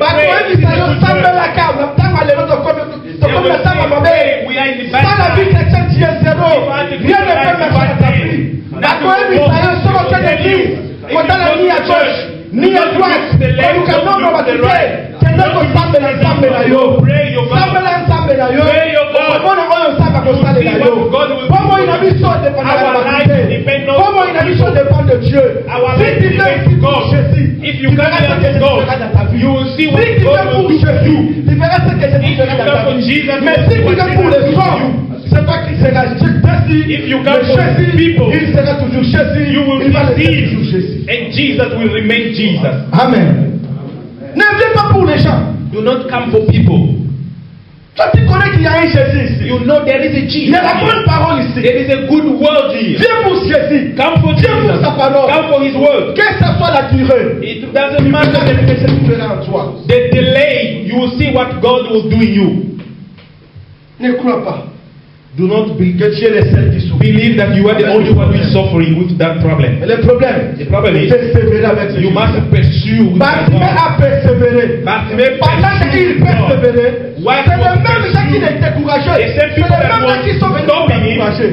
We are in the battle. Rien ne peut marcher à ta vie. Ni à gauche, ni à droite. If If you come to God, you will see what God will do to you. Tu verras ce que Jésus fera dans ta vie. Mais si tu viens pour les hommes, c'est pas qu'il sera Jésus. If you come for people, il sera toujours Jésus. You will receive, Jésus. and Jesus will remain Jesus. Amen. Ne viens pas pour les gens. Do not come for people. Toi, tu connais qu'il y a un Jésus ici. You know there is a Jesus. Il y a la bonne parole ici. There is a good word here. Viens pour Jésus. Come for Viens Jesus. pour sa parole. Come for His word. Que ce soit la durée. It doesn't matter the delay. You will see what God will do in you. Ne crois pas. Do not be, que Dieu est celle qui souffre. Believe that you are the only one who is suffering with that problem. Le problème, the problem is persévérer avec you must pursue. Bartimée a persévéré. Pendant qu'il persévérait, c'est le même gens qui étaient découragés. C'est les mêmes gens qui sont venus décourager.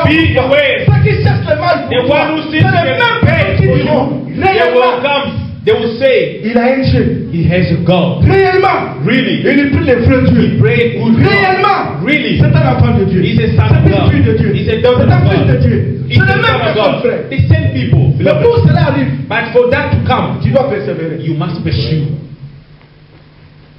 Be aware. Ceux qui cherchent le mal, the one who sees c'est les mêmes gens qui diront réellement. They will say, il a un Dieu. He has a God. Réellement. Really. Il prie les vrais dieux. He prayed good. Réellement. Really. C'est un enfant de Dieu. He's a son of God. C'est un fils de Dieu. He's a daughter of God. C'est un fils de Dieu. C'est le même personne, frère. The same people. Mais pour cela arrive. But for that to come, tu dois persévérer. You must pursue.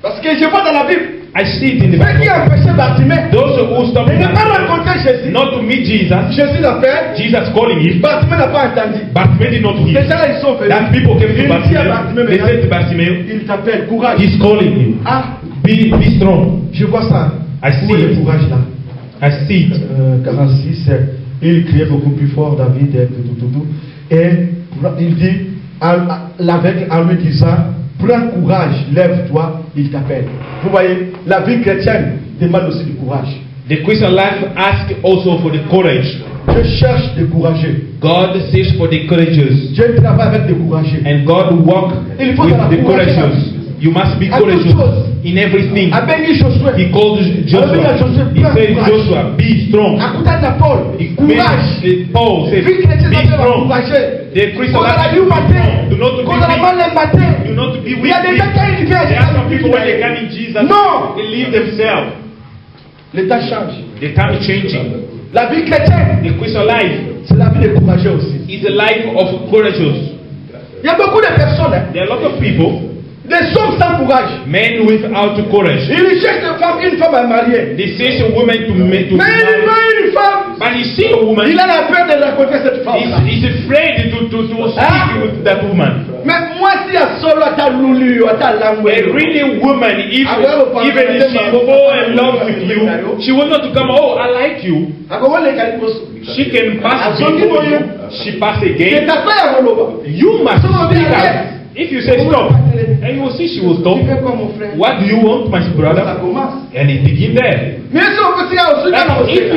Parce que je vois dans la Bible. I see it in the Bible. Ceux qui empêchaient Bartimée. Those who stopped de ne pas rencontrer Jésus. Not to meet Jesus. Jésus l'appelle. Jesus calling him. Bartimée n'a pas entendu. Bartimée did not hear. Les gens ils sont venus. That people came to Bartimée. They said to Bartimée, il t'appelle, courage. He's calling him. Ah, be strong. Je vois ça. I see le courage là. I see it. 46, il criait beaucoup plus fort, David, et il dit l'aveugle en lui disant, prends courage, lève-toi, il t'appelle. Vous voyez, la vie chrétienne demande aussi du courage. The Christian life asks also for the courage. Dieu cherche des courageux. God seeks for the courageous. Dieu travaille avec des courageux. And God walks with the courageous. You must be courageous in everything. He called Joshua. He said, Joshua, be strong. Paul said, be strong. The Christian life is strong. Do not be weak. Do not be weak. There are some people when they come in Jesus, they leave themselves. L'état change. The time is changing. La vie chrétienne, the Christian life, c'est la vie des courageux aussi. It's a life of courageous. Il y a beaucoup de personnes. There are a lot of people. Des hommes sans courage. Men without courage. Il cherche une femme à marier. They search a woman to marry. Mais il veut une femme. But he see a woman. Il a la peur de rencontrer cette femme. He's afraid to speak with that woman. Mais moi si à solo à ta loulou, à ta langue. A really woman, even if she fall in love with you, she will not come. Oh, I like you. She can pass before you. She pass again. You must speak out. If you say stop, and you will see she will stop. What do you want, my brother? And it begin there. If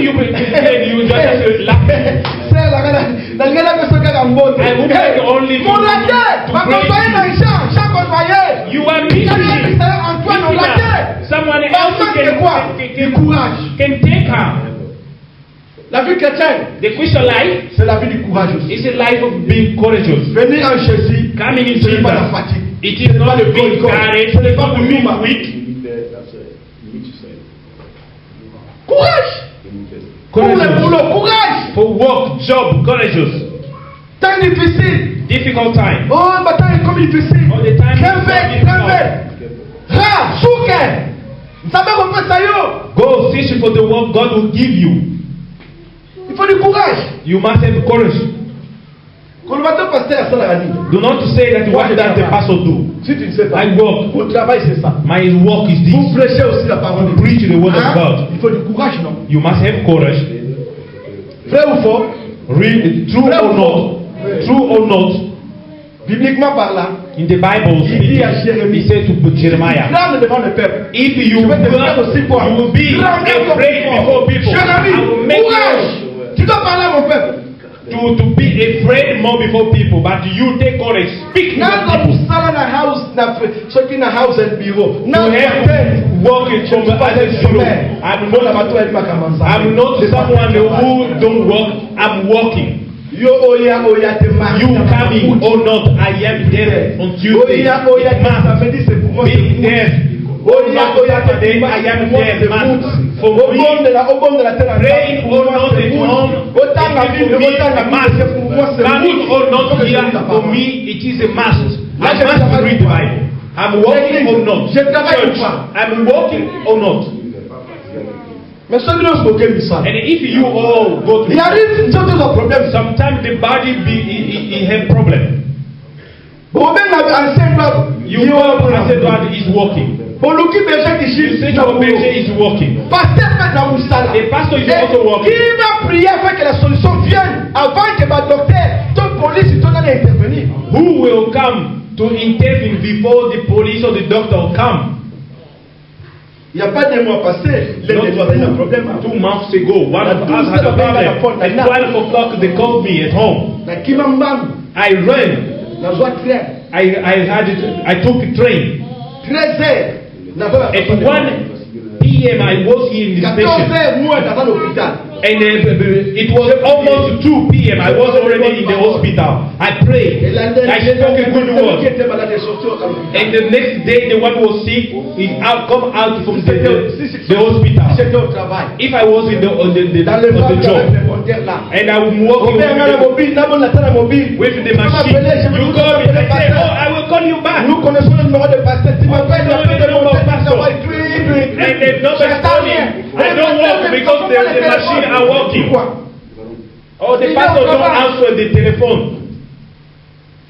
you pretend you just laugh. I would like only you are missing. Someone else can take her. La vie chrétienne, the Christian life, c'est la vie du courage aussi. It's a life of being courageous. Venir en Jésus, coming in ce n'est pas la fatigue. It is not a being tired. Ce n'est pas pour being nous weak. Courage. Pour le boulot, courage. For work, job, courageous. Temps difficile. Difficult time. Oh, but time comme difficile. All the time. Souke. Go search for the work God will give you. Il faut du courage. You must have courage. Do not say that what does the pastor do. Si tu ne sais pas, I work. Mon travail c'est ça. My work is this. Vous prêchez aussi la parole. Preach the word of God. Il faut du courage, non? You must have courage. Vrai ou faux? True or not? True or not? Bibliquement parlant, in the Bible, he said to Jeremiah, if you will be afraid before people, I will make you. Tu dois parler à mon peuple. To be afraid more before people, but you take courage. Speak to people. To have working from other people. I'm not someone who don't work. I'm working. You coming or not, I am there on Tuesday. Be there. I am there. For me, praying or not at home, coming or not here, for me, it is a must. I must read the Bible. I'm working or not. Church, I'm working or not. And if you all go to sometimes the body have problem. You go and say God is working. You say your berger is working. The pastor is also working. Who will come to intervene before the police or the doctor will come? Il n'y a pas de mois passé, les problème. 2 months ago, one of us had a problem. At 12 o'clock, they called me at home. I ran. I took a train. At 1 p.m. I was here in the station. And it was almost 2 p.m. I was already in the hospital. I prayed. I spoke a good word. And the next day, the one who was sick, he come out from the hospital. If I was in the job, and I'm working with the machine, you call me. I say, oh, I will call you back. And the number is calling. I don't work because the machine are working. Or the pastor don't answer the telephone.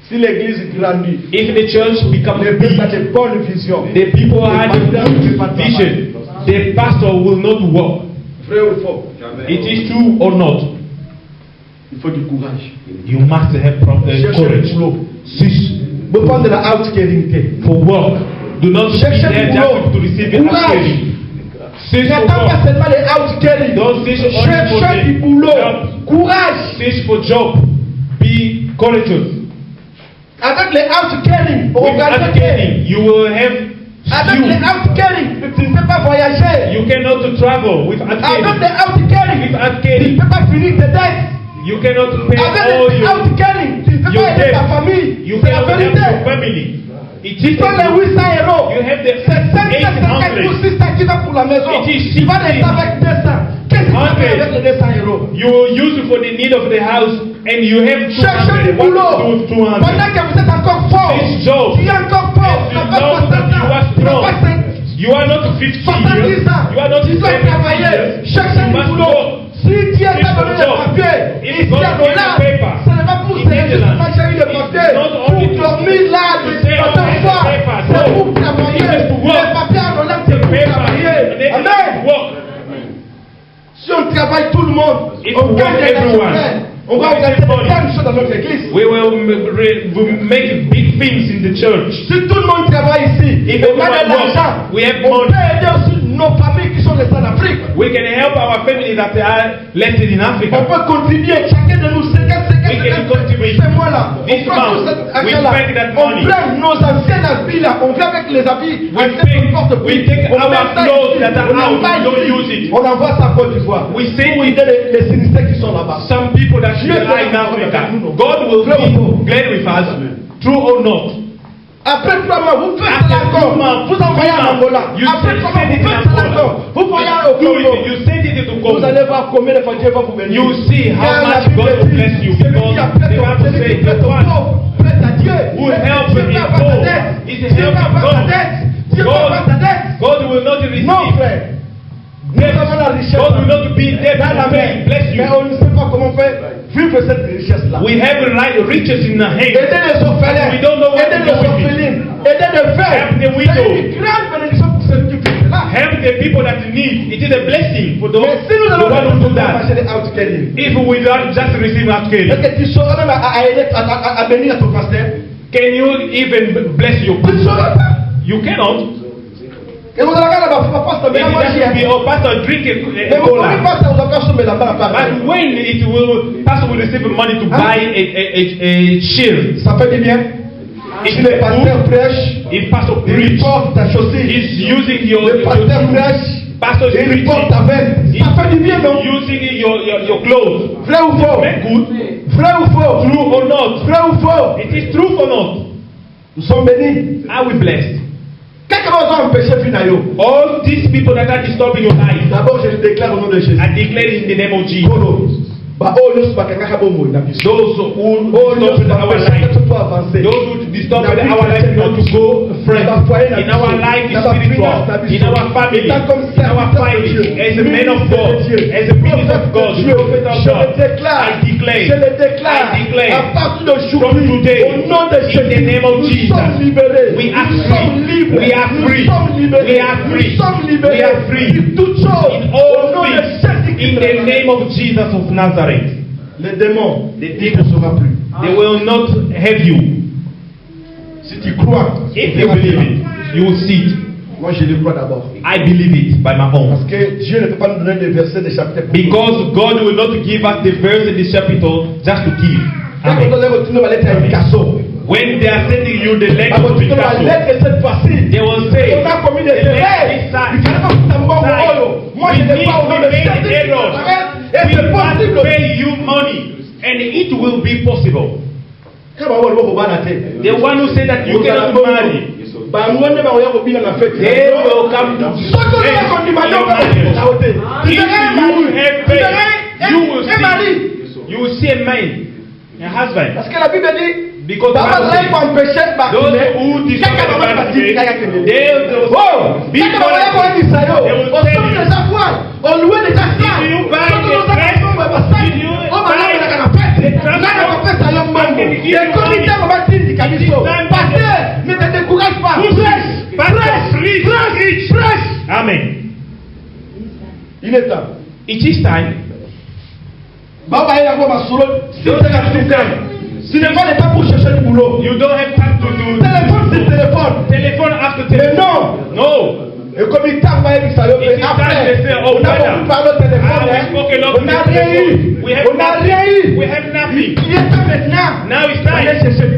If the church becomes big, the people had a good vision. The pastor will not work. It is true or not. You must have courage. For work. Do not be there just to receive the outcaring. N'attends pas seulement les outcaring. Cherche du boulot. Courage. Search for job. Be courageous. Avec les outcaring, you will have. Avec les outcaring, tu ne peux pas voyager. You cannot travel with outcaring. Avec les outcaring, tu ne peux pas finir tes dettes. You cannot pay all your outcaring, tu ne peux pas aider ta famille. You cannot help your family. Tu prends les 800 €. You have the c'est 550 ou 600 qui va pour la maison. Tu vas rester avec 200. Qu'est-ce que tu vas faire avec les 200 €? You will use it for the need of the house and you have 200. Cherchez du boulot. Pendant que vous êtes encore fort. This job. Tu es encore fort. Tu n'as pas 60 ans. Tu n'as pas 5. You are not 50 years. You are not 70 years. Cherchez du boulot. Si Dieu t'a donné le papier, ici à Dollar, ce n'est pas pour célébrer le papier, pour dormir là, c'est pour travailler. Le papier à Dollar, c'est pour travailler. Amen. Si on travaille tout le monde, on gagne everyone. On va organiser plein de choses dans notre église. We will make big things in the church. Si tout le monde travaille ici, on a de l'argent. On peut aider aussi nos familles qui sont restées en Afrique. We can help our family that are left in Africa. On peut contribuer, chacun de nous 50. We can contribute. C'est moi là. This month, we spend that money. On prend nos anciens habits là, on vient avec les habits. We take our clothes that are out, we don't use it. On envoie ça à Côte d'Ivoire. We say les sinistrés qui sont là-bas. Some people that are in Africa. God will be glad with us, true or not. Après 3 mois, vous faites ça encore. Vous envoyez à Angola. Après 3 mois, vous faites ça encore. Vous voyez au Congo. You send it to Congo. Vous allez voir combien de fois Dieu va vous bénir. You see how much God will bless you. Because the Bible says the one who helps in poor is helping God. God will not receive. Non, frère. Nous avons la richesse. God will not be there to bless you. Mais on ne sait pas comment faire. Vivre cette richesse-là. We have riches in the hand. Aider les orphelins. We don't know what aider les orphelines. Aider les veuves. Help the widow. C'est une grande bénédiction pour ceux qui vivent là. Help the people that need. It is a blessing for those who do that. If we don't just receive outcaring. Est-ce que tu sauras même à bénir ton pasteur? Can you even bless your pastor? Tu ne sauras pas. You cannot. Et vous allez là-bas, pasteur, mais pastor drink a cola. But when it will, pastor will receive money to buy a shield. Ça fait du bien. If le pasteur prêche, if pastor preach, he's using your pasteur prêche, pastor il reporte ta veste. Ça fait du bien, non? Using your clothes. Vrai ou faux? Good. Vrai ou faux? True or not? Vrai ou faux? It is true or not? Nous sommes bénis. Are we blessed? All these people that are disturbing your life, d'abord je le déclare au nom de Jésus. I declare in the name of Jesus. Those who disturb our life, those who disturb our life not to go friend in our life is spiritual, in our family, in our family, as a man of God, as a minister of God, I declare from today, in the name of Jesus, we are free, we are free, we are free, we are free in all things, in the name of Jesus of Nazareth. Les démons, les ne sera plus. They will not have you. Si tu crois, if you believe it, you will see it. Moi, je le crois d'abord. I believe it by my own. Parce que Dieu ne peut pas nous donner des versets de chapitre. Because God will not give us the verse in the chapter just to give. Amen. When they are sending you the letter to Picasso, they will say, we must pay you money and it will be possible. The one who said that you cannot marry, they will come to you will see a man, a husband. Because those who disturb the Bible, they will be if you buy Amen. It is time. Tu n'as pas le temps pour chercher du boulot. You don't have time to do téléphone sur téléphone. Téléphone after téléphone. Mais non. No. Et comme il t'a envoyé du salaud, après, on a beaucoup parlé au téléphone. On n'a rien eu. On n'a rien eu. We have nothing. Il est temps maintenant. Now it's time.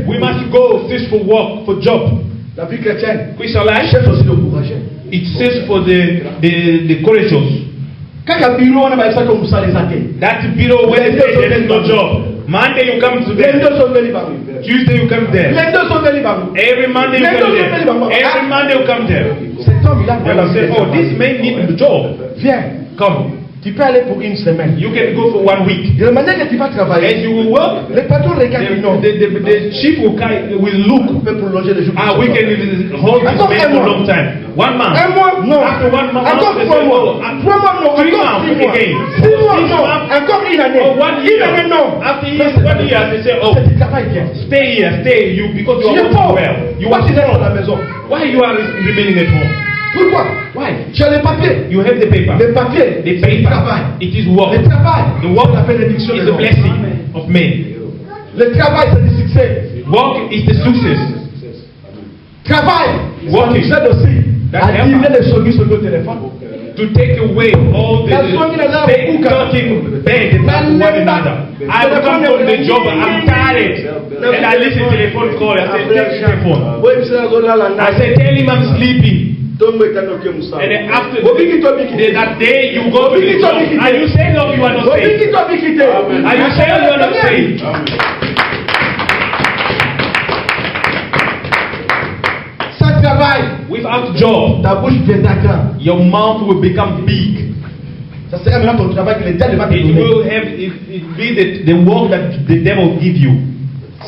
We must go search for work, for job. La vie chrétienne. Christian life. Cherche aussi le courageux. It says for the courageous. That bureau where they say there is no job. Monday you come to there. Tuesday you come there. Every Monday you come there. Every Monday you come there. They will say, oh, this man needs a job. Viens. Come. Tu peux aller pour une semaine. You can go for 1 week. De la manière que tu vas travailler. And you will work. Le patron regarde non. The chief will look. We can hold this man for a long time. 1 month. Un mois, non. After 1 month, encore 3 mois. 3 mois, non. 3 months again. 6 mois, non. Encore une année. 1 year. Une année, non. After 1 year, they say, oh, stay here, stay. You because you are working well. You are strong. À la maison. Why you are remaining at home? Pourquoi? Why? Tu as les papiers. You have the paper. Les papiers. The paper. It is work. Le travail. The work is the blessing of men. Le travail, c'est du succès. Work is the success. Travail. Work is aussi. À diminuer les choses sur le téléphone. To take away all the talking bad about one another. I come from the job, I'm tired. And I listen to the phone call. I say, take the phone. I say, tell him I'm sleeping. And then after that day, you go to the job. And you say, no, you are not saved. And you say, you are not saved. Without job, your mouth will become big. It will have it be the work that the devil will give you.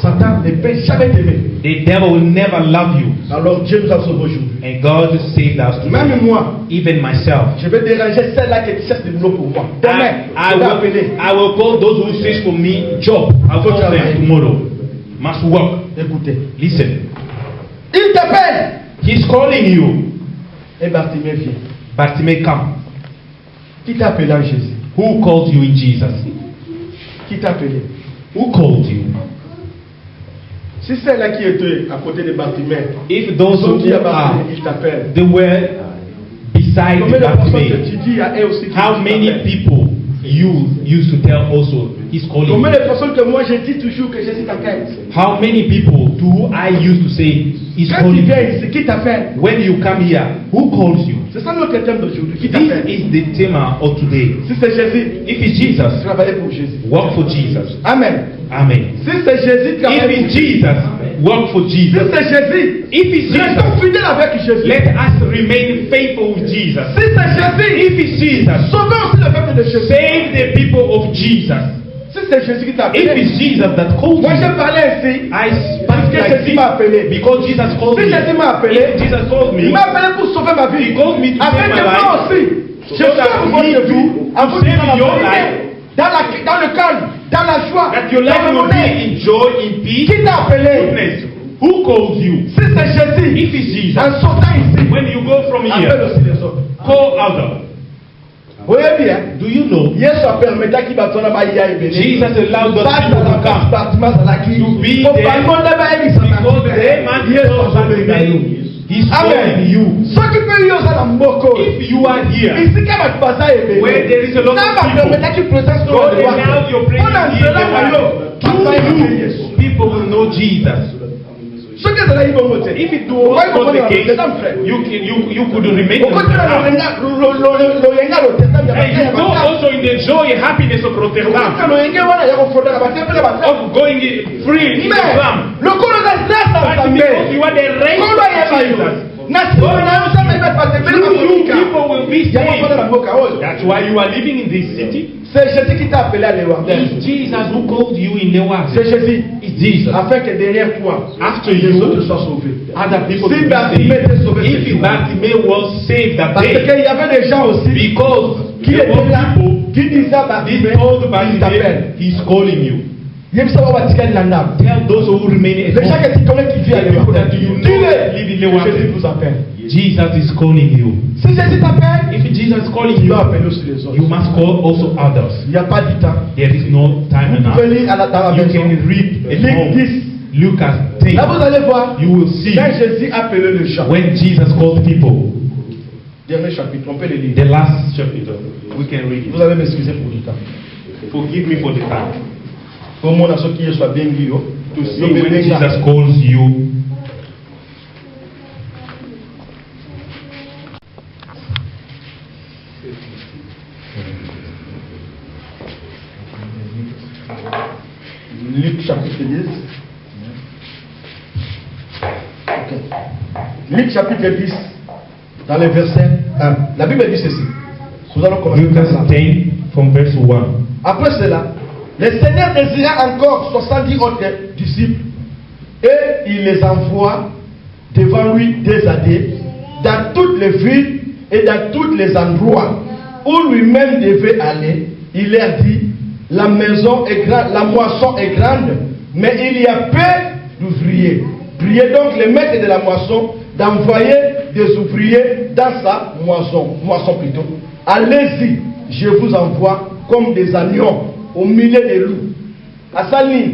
Satan ne peut jamais t'aimer. The devil will never love you. Alors Dieu nous a sauvés aujourd'hui. And God saved us today. Même moi, even myself, je vais déranger celle-là qui cherche du boulot pour moi. Demain, I will call those who search for me job. I will call them tomorrow. Must work. Écoutez. Listen. Il t'appelle. He's calling you. Et Bartimée vient. Bartimée come. Qui t'a appelé en Jésus? Who called you in Jesus? Qui t'a appelé? Who called you? Si c'est là qui était à côté de Bartimée, if those who are, they were beside Bartimée, how many people you used to tell also he's calling you? How many people do I used to say he's calling you? When you come here, who calls you? This is the theme of today. If it's Jesus, work for Jesus. Amen. Amen. Si c'est Jésus qui If it's Jesus, work for si Jesus. c'est Jésus, If it's restons Jesus, fidèles avec Jésus. let us remain faithful with Jesus. Si c'est Jésus, If it's Jesus, sauvez aussi le peuple de Jésus. save the people of Jesus. Si c'est Jésus qui t'a If appelé, it's Jesus that called moi you, j'ai parlé ici I parce speak que like Jésus this m'a appelé. because Jesus called Si me. Jésus m'a appelé, If Jesus called il me, m'a appelé pour sauver ma vie. He called me to Avec save my moi life. aussi, je So that sauve me votre too, vie. to En vous save disant la your vérité. life. Dans le calme, dans la joie, that your dans life le will be bonheur. in joy, in peace, Qui t'a appelé? goodness. Who called you? Si c'est Jésus, If it's Jesus, en sortant ici, when you go from appelle here, aussi les autres. call others. Vous voyez bien? Do you know? Yesu a permis qu'il va tourner ma yaya et Jesus allowed those Pas people dans la to come bâtiment dans la qui. to be Faut there pas demander à Élie ça because the man Yesu told a sauvé Bartimaeus, He's Amen. calling you. Ceux qui peuvent y oser la mboko. If you are here, Ici quand tu passes à Ébélé. where there is a lot of Ça va people, permettre qu'il présente sur God le droit. allow your praise Pendant to be cela, you, people will know Jesus. Ceux qui sont là, ils vont voter. If it Pourquoi was ils vont not the voter? case, Frère. you could remain Au in côté de Rotterdam. And you go also in the joy and happiness of Rotterdam, of going free in Islam. le colonel But because you are the race of Jesus, you people will be saved. That's why you are living in this city. C'est Jésus qui t'a appelé à l'évangile. It's Jesus who called you in Newark. C'est Jésus. It's Jesus. Afin que derrière toi, After les you, autres soient sauvés. other people Si will be Bartimée saved. était sauvé, c'est If toi. Bartimaeus was saved that Parce day, qu'il y avait des gens aussi because qui there étaient were là, people, qui disaient à this Bartimée, told il Bartimaeus, t'appelle. he's calling you. Tell Those who remain at les gens home, que tu connais qui vivent à the people that l'évangile. you know Dis-le. live in Newark. Jésus vous appelle. Jesus is calling you. Si Jésus t'appelle, If Jesus is calling tu you, dois appeler aussi les autres. you must call also others. Il n'y a pas de temps. There is no time Vous pouvez enough. lire dans la You maison. can read at Luc home. 10. Lucas 10. Là, vous allez voir, You will see quand Jésus appelait les gens, when Jesus called people. dernier chapitre, on peut le lire. The last chapter, we can read Vous it. allez m'excuser pour le temps. Forgive me for the time. Au monde, à ceux qui soient bien guidés, To see when Jesus calls you. Luc chapitre 10. Ok. Luc chapitre 10, dans le verset 1. La Bible dit ceci. Nous allons commencer par Lucas là. 10 from verse 1. Après cela, le Seigneur désira encore 70 autres disciples et il les envoie devant lui des années dans toutes les villes et dans tous les endroits où lui-même devait aller. Il leur dit, la maison est grande, la moisson est grande, mais il y a peu d'ouvriers. Priez donc le maître de la moisson d'envoyer des ouvriers dans sa moisson plutôt. Allez-y, je vous envoie comme des agneaux au milieu des loups. À sa ligne,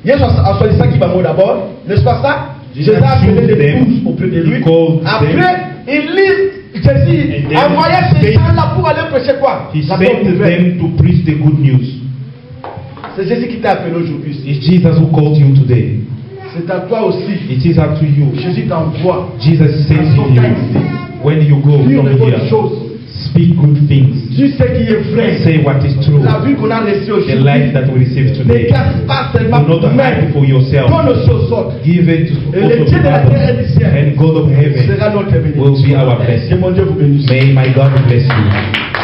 Yesu a choisi ça qui va mourir d'abord, n'est-ce pas ça? Jésus a appelé les douze auprès de lui. Après, il lit Jésus envoyé ces gens-là pour aller prêcher quoi? He La sent bonne nouvelle. them to preach the good news. C'est Jésus qui t'a appelé aujourd'hui. It's Jesus who called you today. C'est à toi aussi. It is up to you. Jésus t'envoie. Jesus says to you, when you go Dire from les bonnes here, choses. speak good things. Dis ce qui est vrai. Say what is true. La vie qu'on a reçue The aujourd'hui. life that we receive Ne today. casse pas seulement Do not pour hide toi-même. for yourself. Donne aussi aux autres. Give it Et le also Dieu to de la terre et others. du ciel And God of heaven sera notre will be bénédiction. our Que blessing. mon Dieu vous bénisse. May my God bless you.